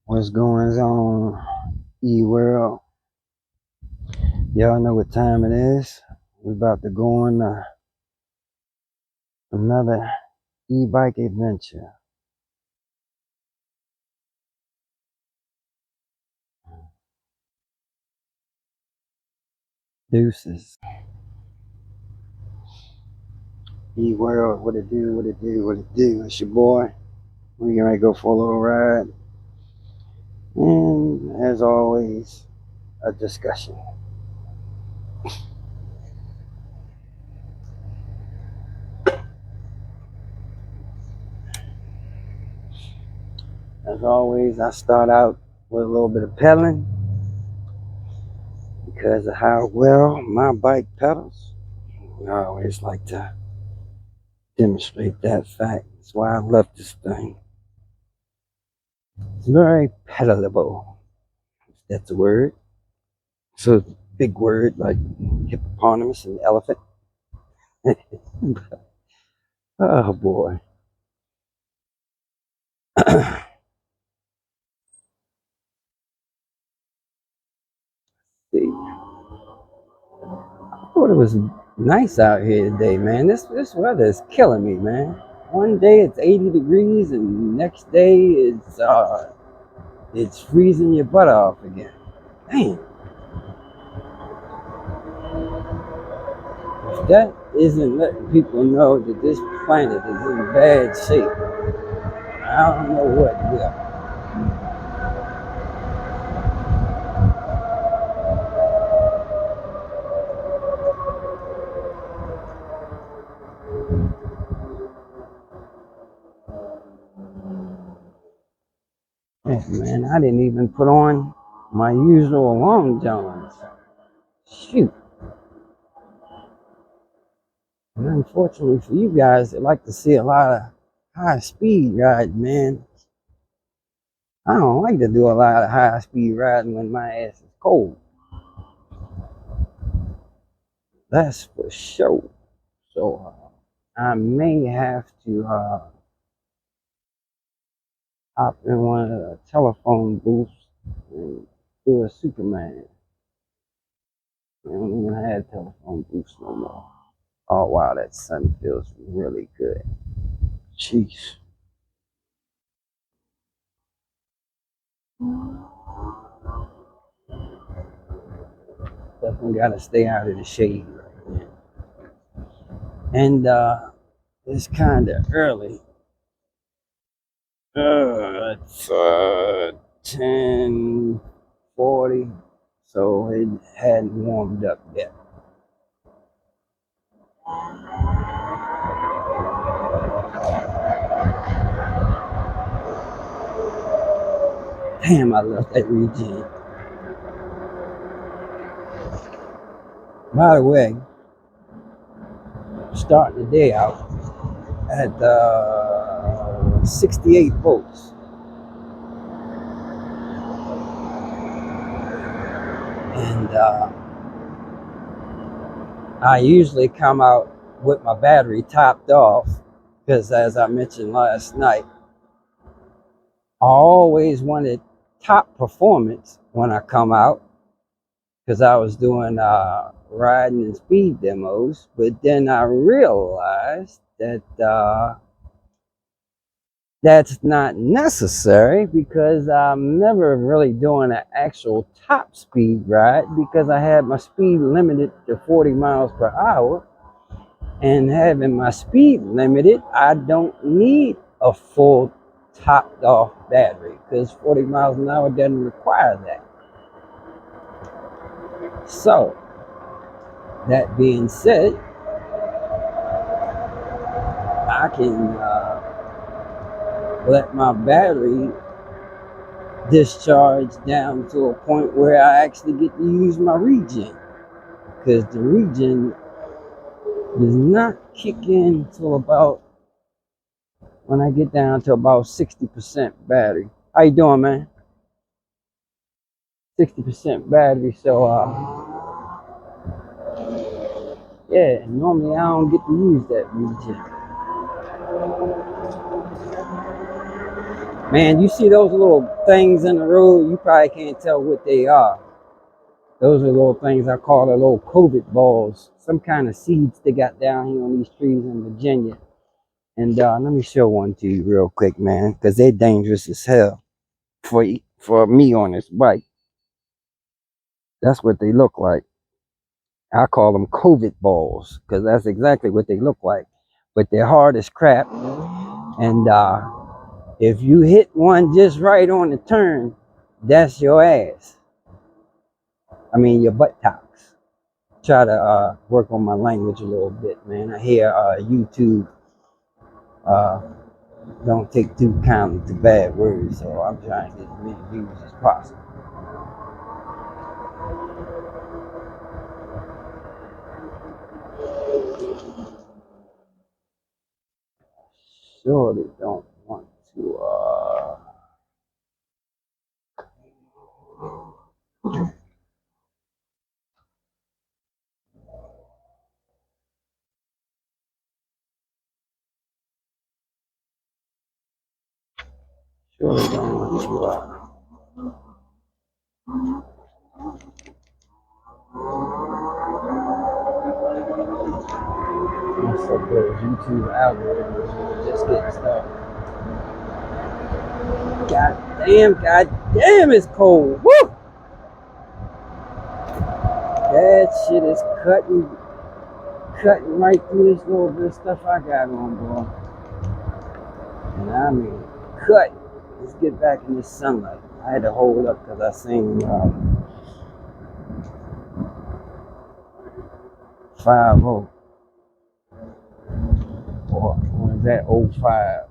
What's going on, E-World? Y'all know what time it is. We're about to go on another e-bike adventure. Deuces. E-World, what it do, what it do, what it do. It's your boy. We're gonna go for a little ride. And as always, a discussion. As always, I start out with a little bit of pedaling because of how well my bike pedals. I always like to demonstrate that fact. That's why I love this thing. It's very pedalable, if that's a word. So big word like hippopotamus and elephant. Oh boy. See, I thought it was nice out here today, man. This weather is killing me, man. One day it's 80 degrees, and next day it's freezing your butt off again. Damn. If that isn't letting people know that this planet is in bad shape, I don't know what will. Oh, man, I didn't even put on my usual long johns. Shoot. And unfortunately for you guys that like to see a lot of high speed riding, man, I don't like to do a lot of high speed riding when my ass is cold. That's for sure. So I may have to hop in one of the telephone booths and do a Superman. I don't even have telephone booths no more. Oh wow, that sun feels really good. Jeez. Definitely gotta stay out of the shade right now. And it's kinda early. It's 10:40, so it hadn't warmed up yet. Damn, I love that region. By the way, starting the day out at 68 volts. And I usually come out with my battery topped off because, as I mentioned last night, I always wanted top performance when I come out because I was doing riding and speed demos. But then I realized that that's not necessary because I'm never really doing an actual top speed ride because I had my speed limited to 40 miles per hour. And having my speed limited, I don't need a full topped off battery because 40 miles an hour doesn't require that. So, that being said, I can let my battery discharge down to a point where I actually get to use my regen because the regen does not kick in till about when I get down to about 60% battery. How you doing, man? 60% battery, so yeah, normally I don't get to use that regen. Man, you see those little things in the road, you probably can't tell what they are. Those are little things I call the little COVID balls. Some kind of seeds they got down here on these trees in Virginia. And let me show one to you real quick, man, because they're dangerous as hell for me on this bike. That's what they look like. I call them COVID balls because that's exactly what they look like. But they're hard as crap. And if you hit one just right on the turn, that's your ass. I mean, your buttocks. Try to work on my language a little bit, man. I hear YouTube uh, don't take too kindly to bad words, so I'm trying to get as many views as possible. Surely don't want to. Surely don't want to. Mess up those YouTube algorithms. Just getting started. God damn, it's cold. Woo! That shit is cutting right through this little bit of stuff I got on, boy. And I mean, cut. Let's get back in the sunlight. I had to hold up because I seen 5-0. Or is that 05?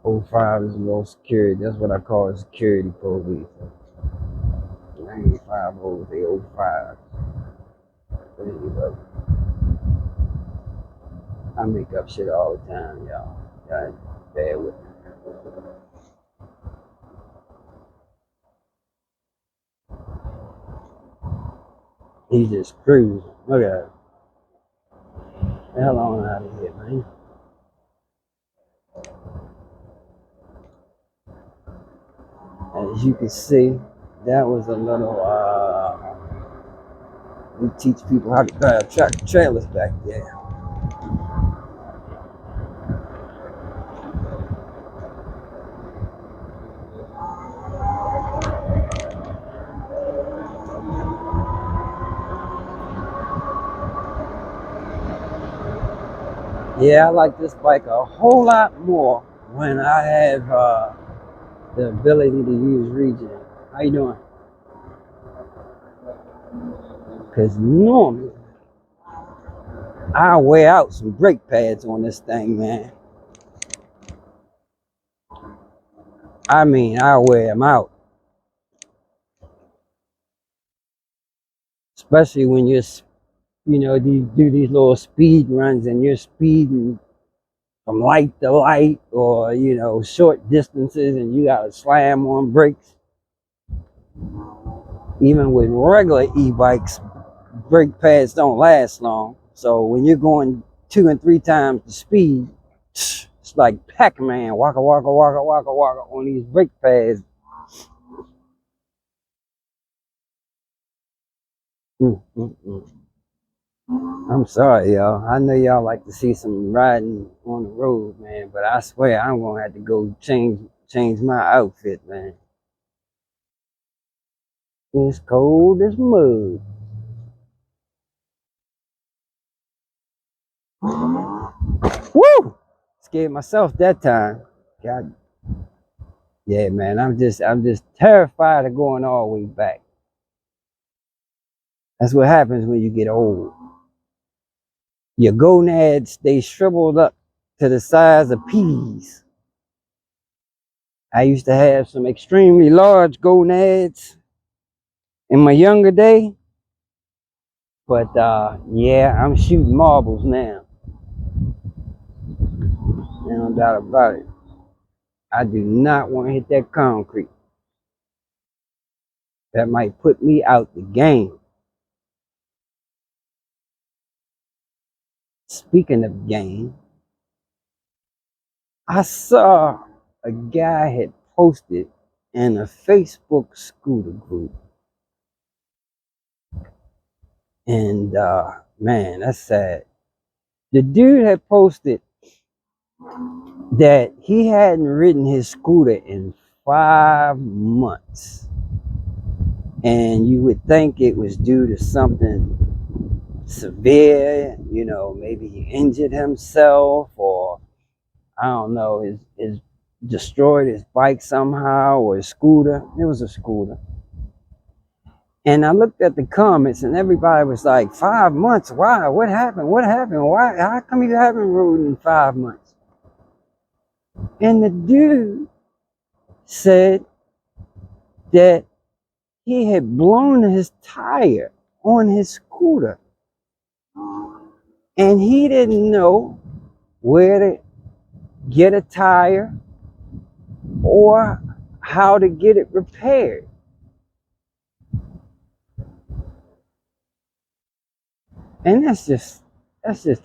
05 is a little security. That's what I call a security police. I ain't 5-0, they 05. But anyway, I make up shit all the time, y'all. Y'all bear with me. He's just cruising. Look at it. The hell on out of here, man. As you can see, that was a little we teach people how to drive tractor trailers back there. Yeah, I like this bike a whole lot more when I have the ability to use regen. How you doing? Because normally I wear out some brake pads on this thing, man. I mean, I wear them out. Especially when you're, you do these little speed runs and you're speeding from light to light or, short distances and you got to slam on brakes. Even with regular e-bikes, brake pads don't last long. So when you're going 2 and 3 times the speed, it's like Pac-Man, waka waka waka waka waka on these brake pads. Mm. I'm sorry, y'all. I know y'all like to see some riding on the road, man, but I swear I'm gonna have to go change my outfit, man. It's cold as mud. Woo! Scared myself that time. God, yeah, man. I'm just terrified of going all the way back. That's what happens when you get old. Your gonads, they shriveled up to the size of peas. I used to have some extremely large gonads in my younger day, but yeah, I'm shooting marbles now. No doubt about it. I do not want to hit that concrete. That might put me out the game. Speaking of game, I saw a guy had posted in a Facebook scooter group, and man, that's sad. The dude had posted that he hadn't ridden his scooter in 5 months, and you would think it was due to something severe, maybe he injured himself, or I don't know, his destroyed his bike somehow, or his scooter. It was a scooter. And I looked at the comments, and everybody was like, 5 months? Why? What happened? What happened? Why? How come you haven't ridden in 5 months? And the dude said that he had blown his tire on his scooter, and he didn't know where to get a tire or how to get it repaired. And that's just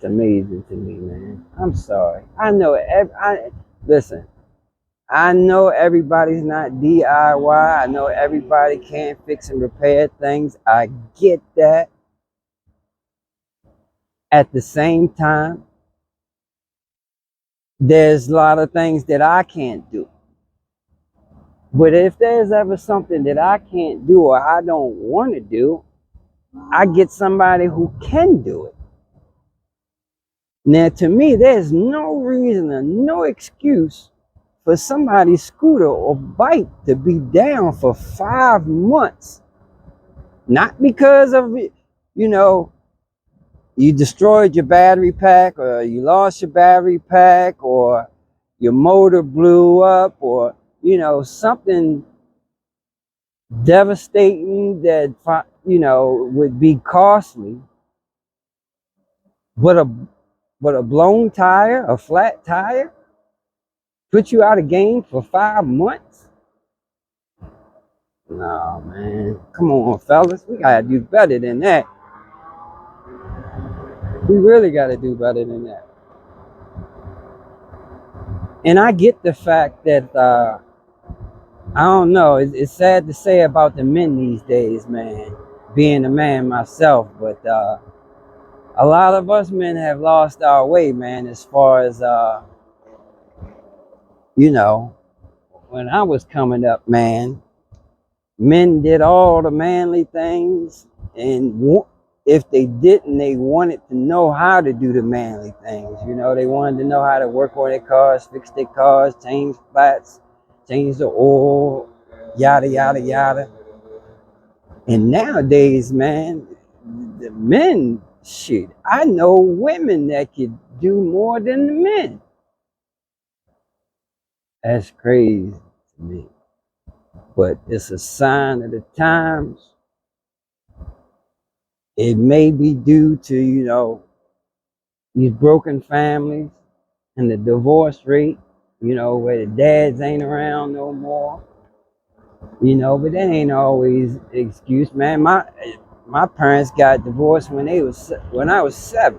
amazing to me, man. I'm sorry. Listen, I know everybody's not DIY. I know everybody can't fix and repair things. I get that. At the same time, there's a lot of things that I can't do. But if there's ever something that I can't do or I don't want to do, I get somebody who can do it. Now, to me, there's no reason and no excuse for somebody's scooter or bike to be down for 5 months. Not because of, you destroyed your battery pack, or you lost your battery pack, or your motor blew up, or, something devastating that, would be costly. But a blown tire, a flat tire, put you out of game for 5 months? No, man. Come on, fellas. We gotta do better than that. We really gotta do better than that. And I get the fact that I don't know. It's sad to say about the men these days, man. Being a man myself, but a lot of us men have lost our way, man. As far as when I was coming up, man, men did all the manly things, and if they didn't, they wanted to know how to do the manly things. They wanted to know how to work on their cars, fix their cars, change flats, change the oil, yada yada yada. And nowadays, man, the men, shit, I know women that could do more than the men. That's crazy to me. But it's a sign of the times. It may be due to, these broken families and the divorce rate, where the dads ain't around no more. But that ain't always an excuse, man. My parents got divorced when I was 7.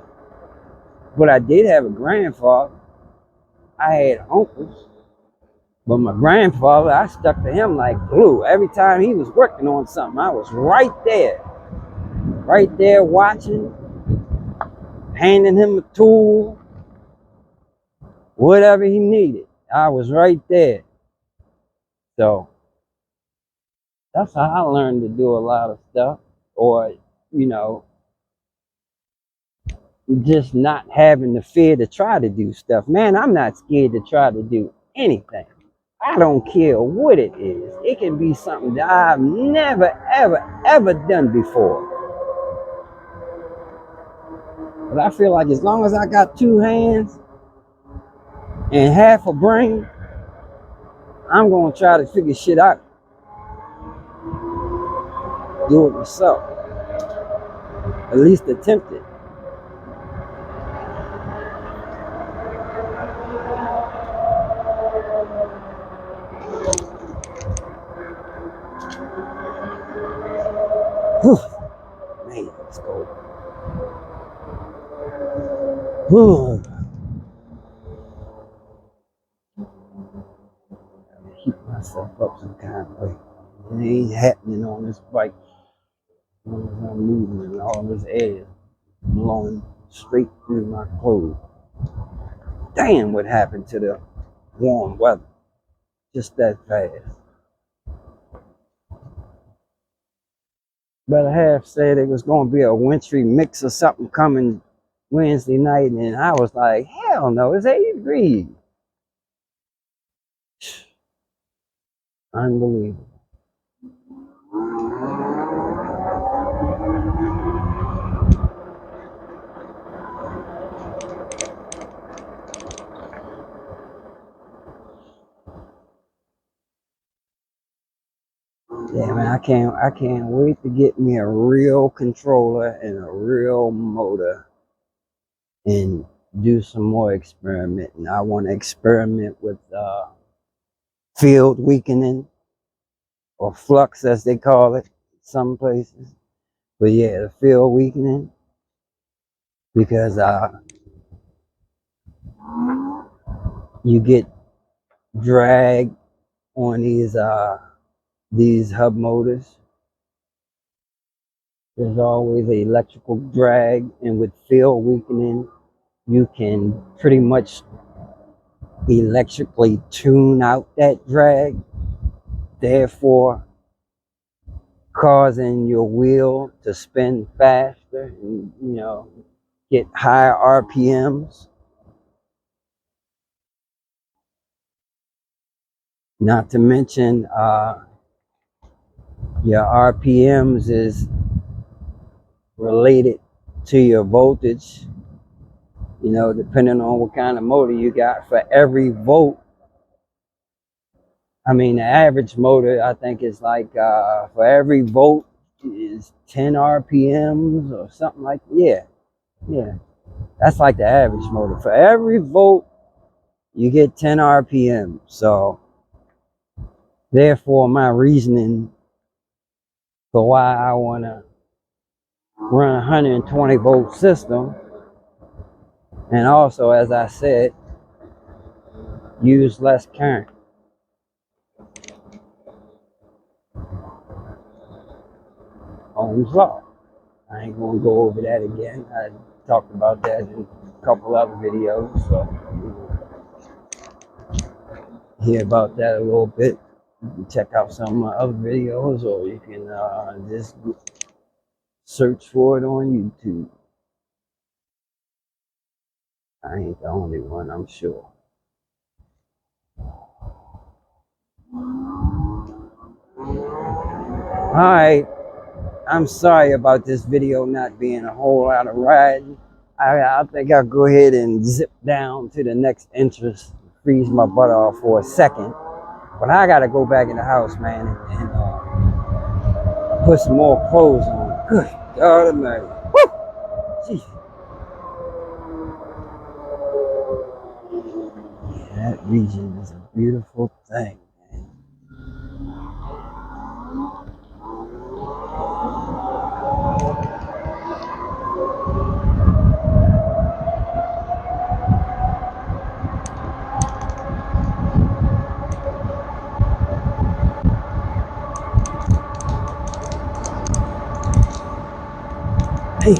But I did have a grandfather. I had uncles. But my grandfather, I stuck to him like glue. Every time he was working on something, I was right there watching, handing him a tool, whatever he needed. I was right there. So that's how I learned to do a lot of stuff. Or, you know, just not having the fear to try to do stuff. Man, I'm not scared to try to do anything. I don't care what it is. It can be something that I've never, ever, ever done before. But I feel like as long as I got 2 hands and half a brain, I'm going to try to figure shit out. Do it myself. At least attempt it. Whew. Man, let's go. Whew. myself up some kind of way. It ain't happening on this bike. As long as I'm moving and all this air blowing straight through my clothes. Damn, what happened to the warm weather? Just that fast. But I have said it was going to be a wintry mix or something coming Wednesday night, and I was like, hell no, it's 80 degrees. Unbelievable. Yeah, man, I can't wait to get me a real controller and a real motor and do some more experimenting. I want to experiment with field weakening or flux as they call it some places. But yeah, the field weakening because you get drag on these hub motors. There's always an electrical drag, and with field weakening, you can pretty much electrically tune out that drag, therefore causing your wheel to spin faster and get higher RPMs. Not to mention your RPMs is related to your voltage, depending on what kind of motor you got. For every volt, I mean, the average motor, I think, is like for every volt is 10 RPMs or something like that. Yeah. That's like the average motor. For every volt, you get 10 RPM. So, therefore, my reasoning for why I want to run a 120 volt system, and also, as I said, use less current. Ohm's law. I ain't gonna go over that again. I talked about that in a couple other videos, so hear about that a little bit. You can check out some of my other videos, or you can just search for it on YouTube. I ain't the only one, I'm sure. Alright, I'm sorry about this video not being a whole lot of riding. I think I'll go ahead and zip down to the next entrance, freeze my butt off for a second. But I gotta go back in the house, man, and put some more clothes on. Good God Almighty. Woo! Jeez. Yeah, that region is a beautiful thing, man. Hey.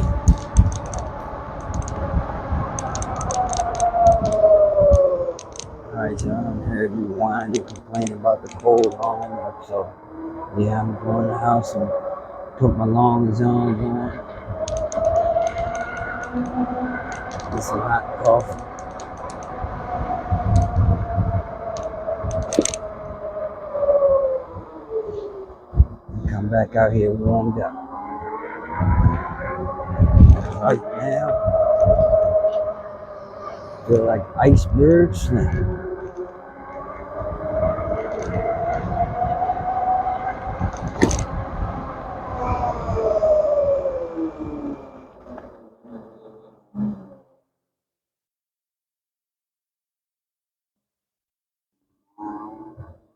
Alright, y'all, I'm heard me whine and complain about the cold long enough, so yeah, I'm going to the house and put my long johns on, get some hot coffee, and come back out here warmed up. Right now, I feel like icebergs.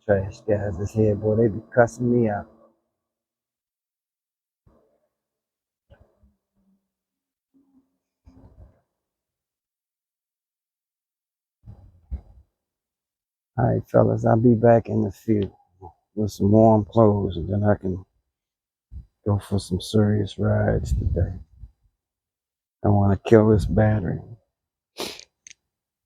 Trash guys is here, boy, they be cussing me out. All right, fellas, I'll be back in the field with some warm clothes, and then I can go for some serious rides today. I want to kill this battery.